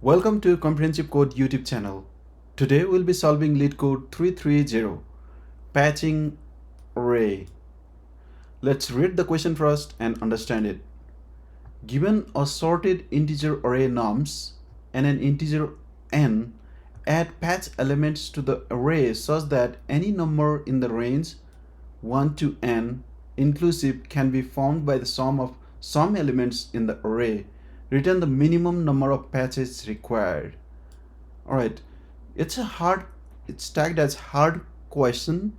Welcome to Comprehensive Code YouTube channel. Today we'll be solving LeetCode 330, patching array. Let's read the question first and understand it. Given a sorted integer array nums and an integer n, add patch elements to the array such that any number in the range 1 to n inclusive can be formed by the sum of some elements in the array. Return the minimum number of patches required. All right, it's tagged as hard question,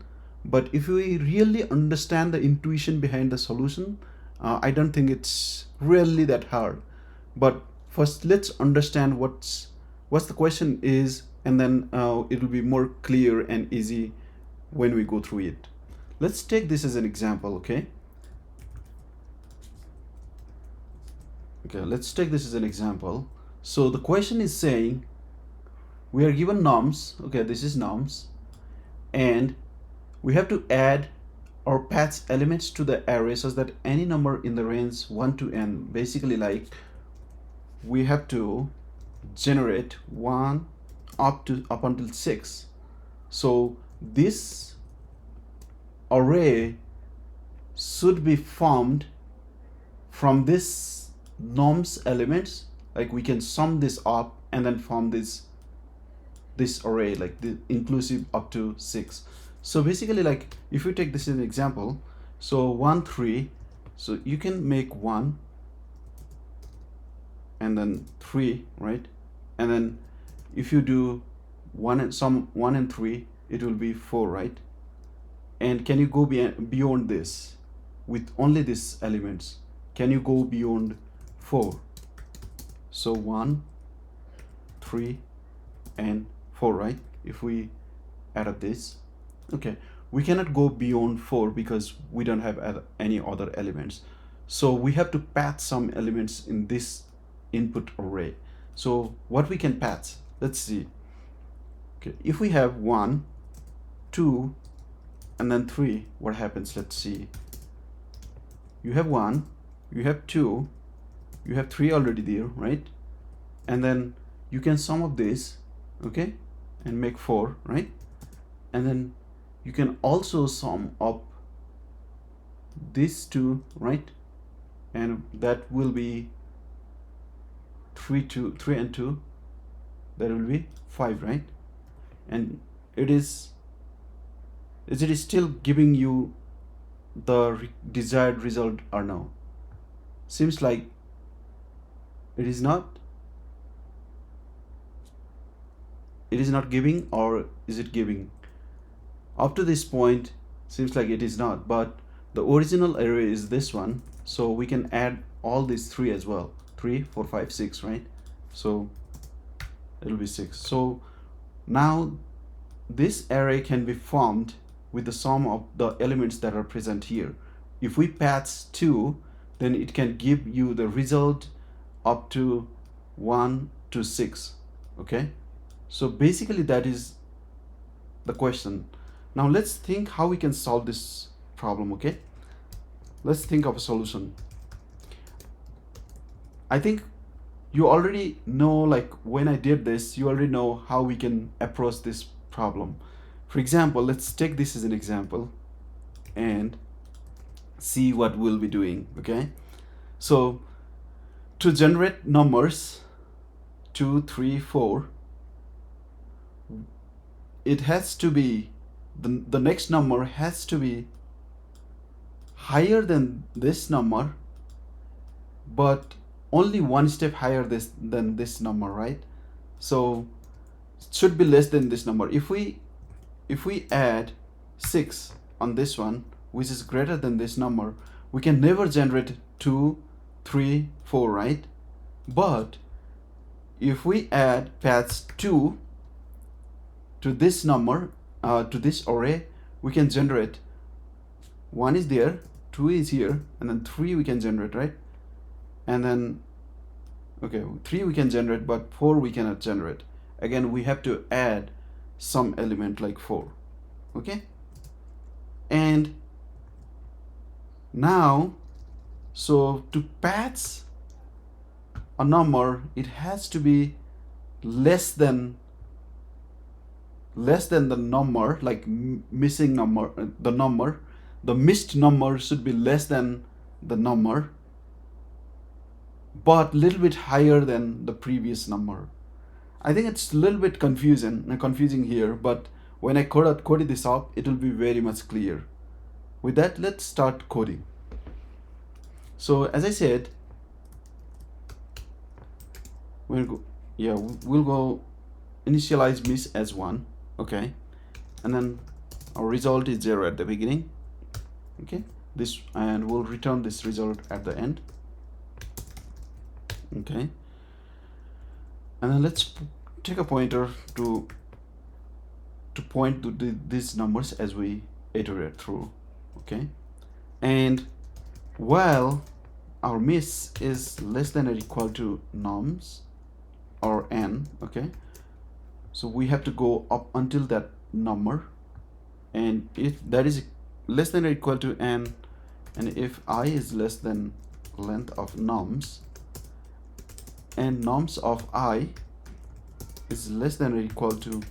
but if we really understand the intuition behind the solution, I don't think it's really that hard. But first, let's understand what's the question is, and then it will be more clear and easy when we go through it. Let's take this as an example, okay? Okay, let's take this as an example. So the question is saying, we are given nums, okay, this is nums, and we have to add or patch elements to the array such that any number in the range 1 to n, basically like we have to generate 1 up until 6. So this array should be formed from this nums elements, like we can sum this up and then form this array, like the inclusive up to 6. So basically, like if you take this as an example, so 1 3, so you can make 1 and then 3, right? And then if you do 1 and 3, it will be 4, right? And can you go beyond this with only these elements? Can you go beyond 4? So 1 3 and 4, right? If we add up this, okay, we cannot go beyond 4 because we don't have any other elements. So we have to patch some elements in this input array. So what we can patch, let's see. Okay, if we have 1 2 and then 3, what happens? Let's see. You have 1, you have 2, you have 3 already there, right? And then you can sum up this, okay, and make 4, right? And then you can also sum up these two, right? And that will be 3 and 2, that will be 5, right? And it is still giving you the desired result or no? Seems like it is not giving, or is it giving? Up to this point seems like it is not, but the original array is this one, so we can add all these 3 as well. 3 4 5 6, right? So it will be 6. So now this array can be formed with the sum of the elements that are present here. If we patch 2, then it can give you the result up to 1 to 6, okay? So basically that is the question. Now let's think how we can solve this problem, okay? Let's think of a solution. I think you already know, like when I did this, you already know how we can approach this problem. For example, let's take this as an example and see what we'll be doing, okay? So to generate numbers 2 3 4, it has to be the next number has to be higher than this number, but only one step higher than this number, right? So it should be less than this number. If we add 6 on this one, which is greater than this number, we can never generate 2 3 4, right? But if we add patch 2 to this number, to this array, we can generate 1 is there, 2 is here, and then 3 we can generate, right? And then okay, 3 we can generate, but 4 we cannot generate. Again, we have to add some element like 4, okay? And now, so to patch a number, it has to be less than the number, like missing number, the missed number should be less than the number, but a little bit higher than the previous number. I think it's a little bit confusing here, but when I code this up, it will be very much clear. With that, let's start coding. So as I said, we'll go initialize miss as 1, okay, and then our result is 0 at the beginning, okay, and we'll return this result at the end, okay, and then let's take a pointer to point to these numbers as we iterate through, okay, and while our miss is less than or equal to nums or n, okay, so we have to go up until that number, and if that is less than or equal to n, and if I is less than length of nums, and nums of I is less than or equal to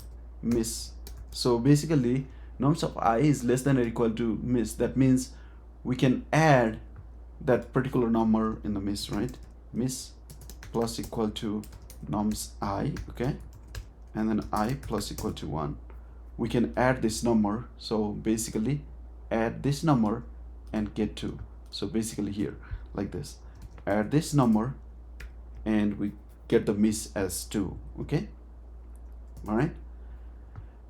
miss. So basically nums of I is less than or equal to miss. That means we can add that particular number in the miss, right? Miss plus equal to nums I, okay, and then I plus equal to 1. We can add this number, so basically add this number and get 2. So basically here, like this, add this number and we get the miss as 2, okay, all right.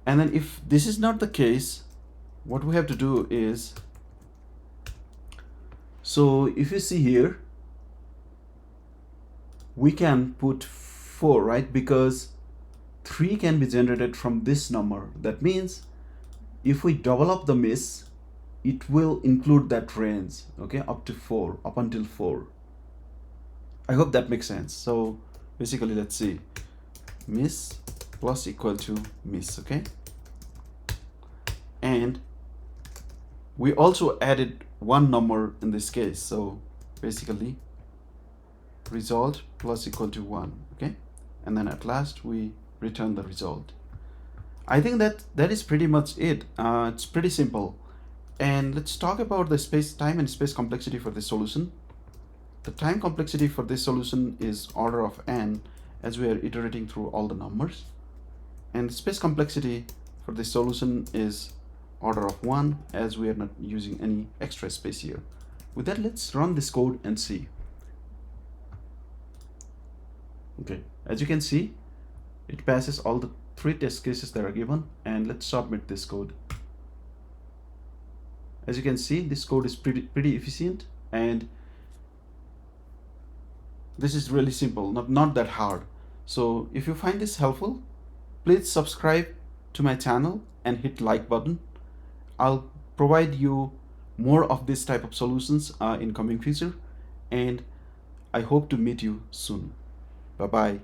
And then if this is not the case, what we have to do is, so if you see here, we can put 4, right? Because 3 can be generated from this number. That means if we double up the miss, it will include that range, okay, up until 4. I hope that makes sense. So basically, let's see, miss plus equal to miss, okay, and we also added one number in this case, so basically result plus equal to 1, okay, and then at last we return the result. I think that is pretty much it. It's pretty simple. And let's talk about the time and space complexity for this solution. The time complexity for this solution is order of n, as we are iterating through all the numbers, and space complexity for this solution is order of 1, as we are not using any extra space here. With that, let's run this code and see. Okay, as you can see, it passes all the 3 test cases that are given, and let's submit this code. As you can see, this code is pretty efficient, and this is really simple, not that hard. So if you find this helpful, please subscribe to my channel and hit like button. I'll provide you more of this type of solutions in coming future, and I hope to meet you soon. Bye bye.